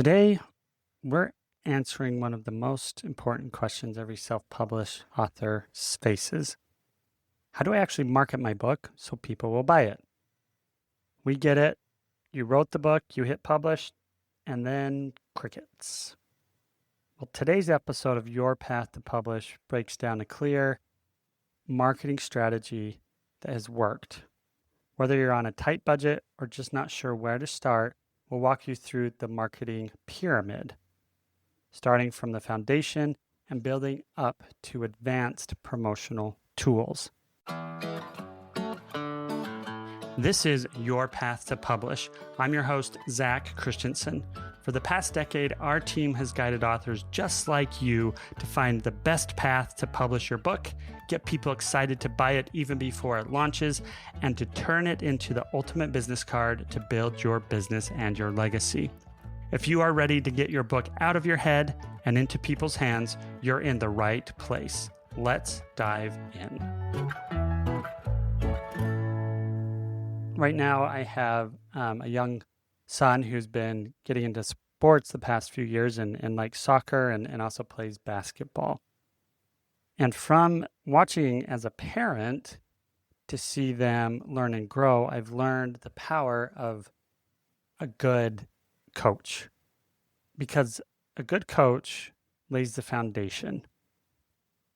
Today, we're answering one of the most important questions every self-published author faces. How do I actually market my book so people will buy it? We get it. You wrote the book, you hit publish, and then crickets. Well, today's episode of Your Path to Publish breaks down a clear marketing strategy that has worked. Whether you're on a tight budget or just not sure where to start, we'll walk you through the marketing pyramid, starting from the foundation and building up to advanced promotional tools. This is Your Path to Publish. I'm your host, Zach Christensen. For the past decade, our team has guided authors just like you to find the best path to publish your book, get people excited to buy it even before it launches, and to turn it into the ultimate business card to build your business and your legacy. If you are ready to get your book out of your head and into people's hands, you're in the right place. Let's dive in. Right now, I have a young son who's been getting into sports the past few years and likes soccer and also plays basketball. And from watching as a parent to see them learn and grow, I've learned the power of a good coach, because a good coach lays the foundation.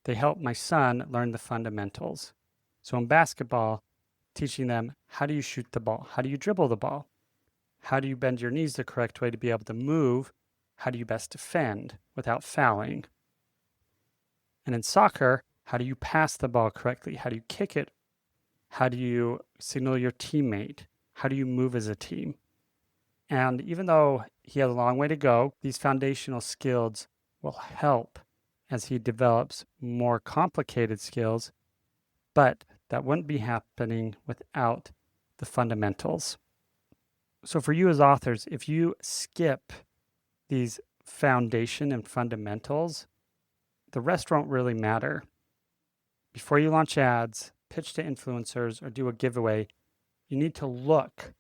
They help my son learn the fundamentals. So in basketball, teaching them, how do you shoot the ball? How do you dribble the ball? How do you bend your knees the correct way to be able to move? How do you best defend without fouling? And in soccer, how do you pass the ball correctly? How do you kick it? How do you signal your teammate? How do you move as a team? And even though he has a long way to go, these foundational skills will help as he develops more complicated skills, but that wouldn't be happening without the fundamentals. So for you as authors, if you skip these foundation and fundamentals, the rest won't really matter. Before you launch ads, pitch to influencers, or do a giveaway, you need to look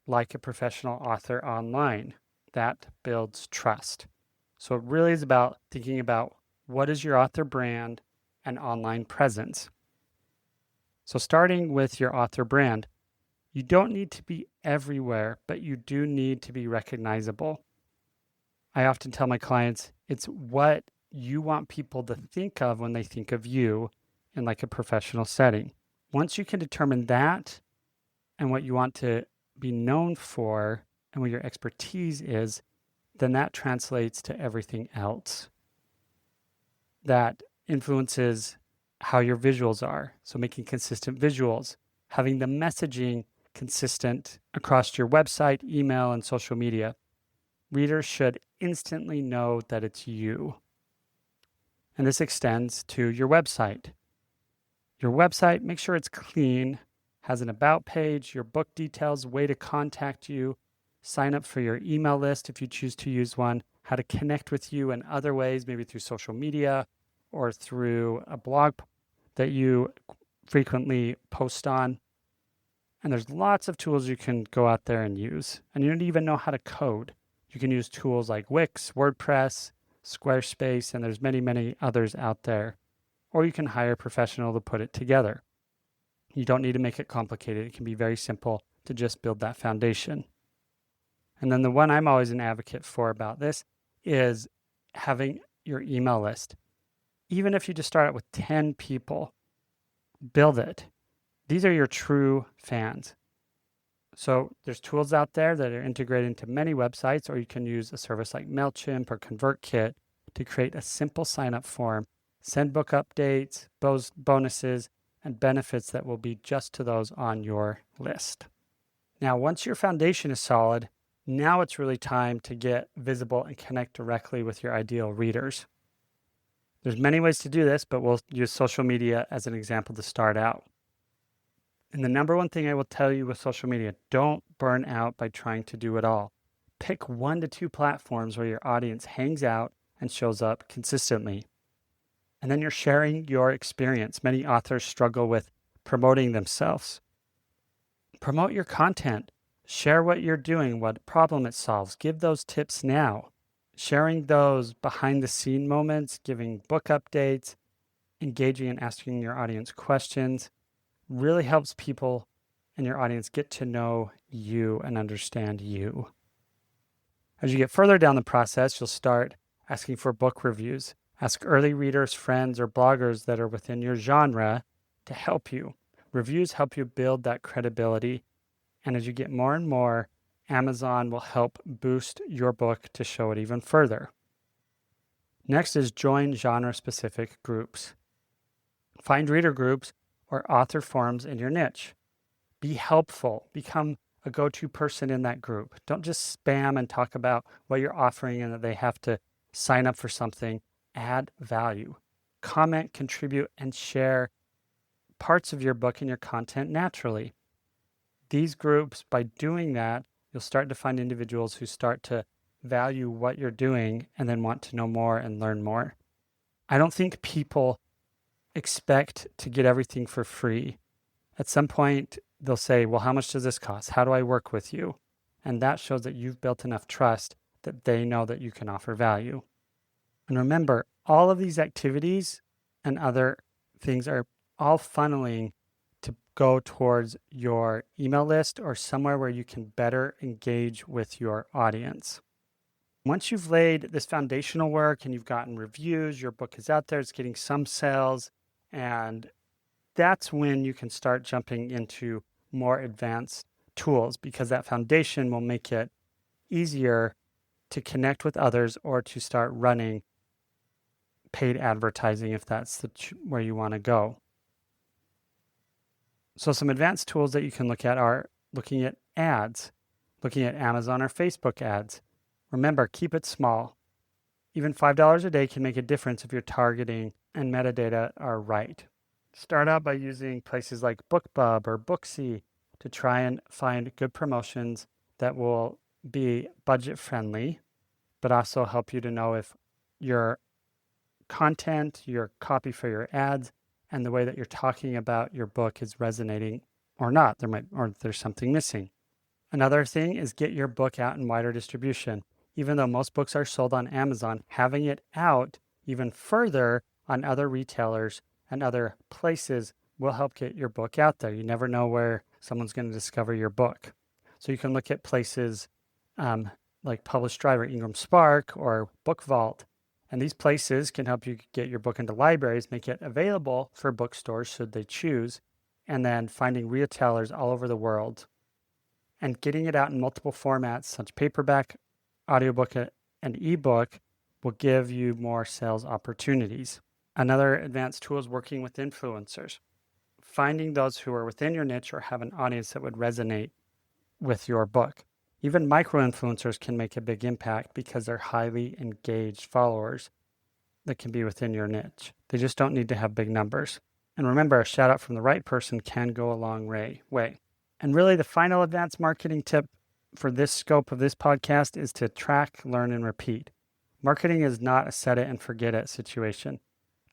like a professional author online. That builds trust. So it really is about thinking about what is your author brand and online presence. So starting with your author brand, you don't need to be everywhere, but you do need to be recognizable. I often tell my clients, it's what you want people to think of when they think of you in like a professional setting. Once you can determine that and what you want to be known for and what your expertise is, then that translates to everything else. That influences how your visuals are. So making consistent visuals, having the messaging consistent across your website, email, and social media. Readers should instantly know that it's you. And this extends to your website. Your website, make sure it's clean, has an about page, your book details, way to contact you, sign up for your email list if you choose to use one, how to connect with you in other ways, maybe through social media or through a blog that you frequently post on. And there's lots of tools you can go out there and use. And you don't even know how to code. You can use tools like Wix, WordPress, Squarespace, and there's many, many others out there. Or you can hire a professional to put it together. You don't need to make it complicated. It can be very simple to just build that foundation. And then the one I'm always an advocate for about this is having your email list. Even if you just start out with 10 people, build it. These are your true fans. So there's tools out there that are integrated into many websites, or you can use a service like MailChimp or ConvertKit to create a simple sign-up form, send book updates, bonuses, and benefits that will be just to those on your list. Now, once your foundation is solid, now it's really time to get visible and connect directly with your ideal readers. There's many ways to do this, but we'll use social media as an example to start out. And the number one thing I will tell you with social media, don't burn out by trying to do it all. Pick 1 to 2 platforms where your audience hangs out and shows up consistently. And then you're sharing your experience. Many authors struggle with promoting themselves. Promote your content. Share what you're doing, what problem it solves. Give those tips now. Sharing those behind the scene moments, giving book updates, engaging and asking your audience questions really helps people in your audience get to know you and understand you. As you get further down the process, you'll start asking for book reviews. Ask early readers, friends, or bloggers that are within your genre to help you. Reviews help you build that credibility. And as you get more and more, Amazon will help boost your book to show it even further. Next is join genre-specific groups. Find reader groups or author forums in your niche. Be helpful. Become a go-to person in that group. Don't just spam and talk about what you're offering and that they have to sign up for something. Add value. Comment, contribute, and share parts of your book and your content naturally. These groups, by doing that, you'll start to find individuals who start to value what you're doing and then want to know more and learn more. I don't think people expect to get everything for free. At some point, they'll say, well, how much does this cost? How do I work with you? And that shows that you've built enough trust that they know that you can offer value. And remember, all of these activities and other things are all funneling to go towards your email list or somewhere where you can better engage with your audience. Once you've laid this foundational work and you've gotten reviews, your book is out there, it's getting some sales, and that's when you can start jumping into more advanced tools, because that foundation will make it easier to connect with others or to start running paid advertising if that's where you want to go. So some advanced tools that you can look at are looking at ads, looking at Amazon or Facebook ads. Remember, keep it small. Even $5 a day can make a difference if your targeting and metadata are right. Start out by using places like BookBub or Booksy to try and find good promotions that will be budget friendly, but also help you to know if your content, your copy for your ads, and the way that you're talking about your book is resonating or not. There's something missing. Another thing is get your book out in wider distribution. Even though most books are sold on Amazon, having it out even further on other retailers and other places will help get your book out there. You never know where someone's going to discover your book. So you can look at places like Published Drive or Ingram Spark or Book Vault. And these places can help you get your book into libraries, make it available for bookstores should they choose, and then finding retailers all over the world and getting it out in multiple formats, such paperback, audiobook, and ebook will give you more sales opportunities. Another advanced tool is working with influencers. Finding those who are within your niche or have an audience that would resonate with your book. Even micro-influencers can make a big impact because they're highly engaged followers that can be within your niche. They just don't need to have big numbers. And remember, a shout out from the right person can go a long way. And really the final advanced marketing tip for this scope of this podcast is to track, learn, and repeat. Marketing is not a set it and forget it situation.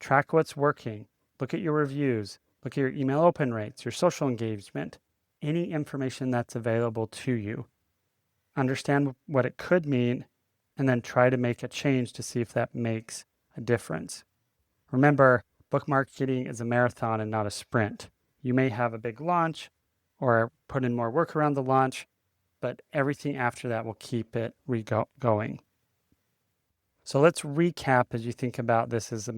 Track what's working. Look at your reviews. Look at your email open rates, your social engagement, any information that's available to you. Understand what it could mean, and then try to make a change to see if that makes a difference. Remember, book marketing is a marathon and not a sprint. You may have a big launch or put in more work around the launch, but everything after that will keep it going. So let's recap as you think about this as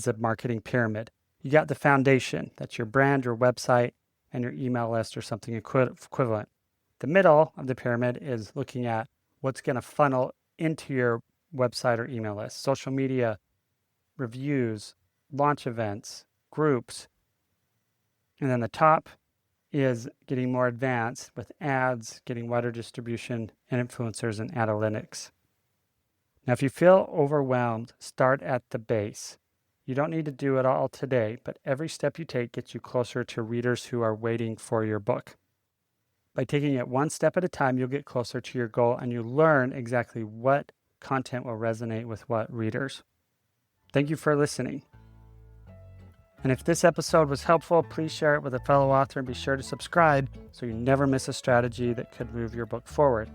a marketing pyramid. You got the foundation, that's your brand, your website, and your email list or something equivalent. The middle of the pyramid is looking at what's going to funnel into your website or email list. Social media, reviews, launch events, groups. And then the top is getting more advanced with ads, getting wider distribution, and influencers and analytics. Now, if you feel overwhelmed, start at the base. You don't need to do it all today, but every step you take gets you closer to readers who are waiting for your book. By taking it one step at a time, you'll get closer to your goal and you learn exactly what content will resonate with what readers. Thank you for listening. And if this episode was helpful, please share it with a fellow author and be sure to subscribe so you never miss a strategy that could move your book forward.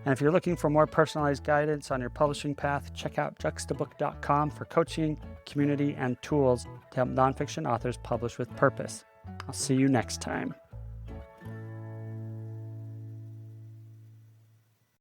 And if you're looking for more personalized guidance on your publishing path, check out juxtabook.com for coaching, community, and tools to help nonfiction authors publish with purpose. I'll see you next time.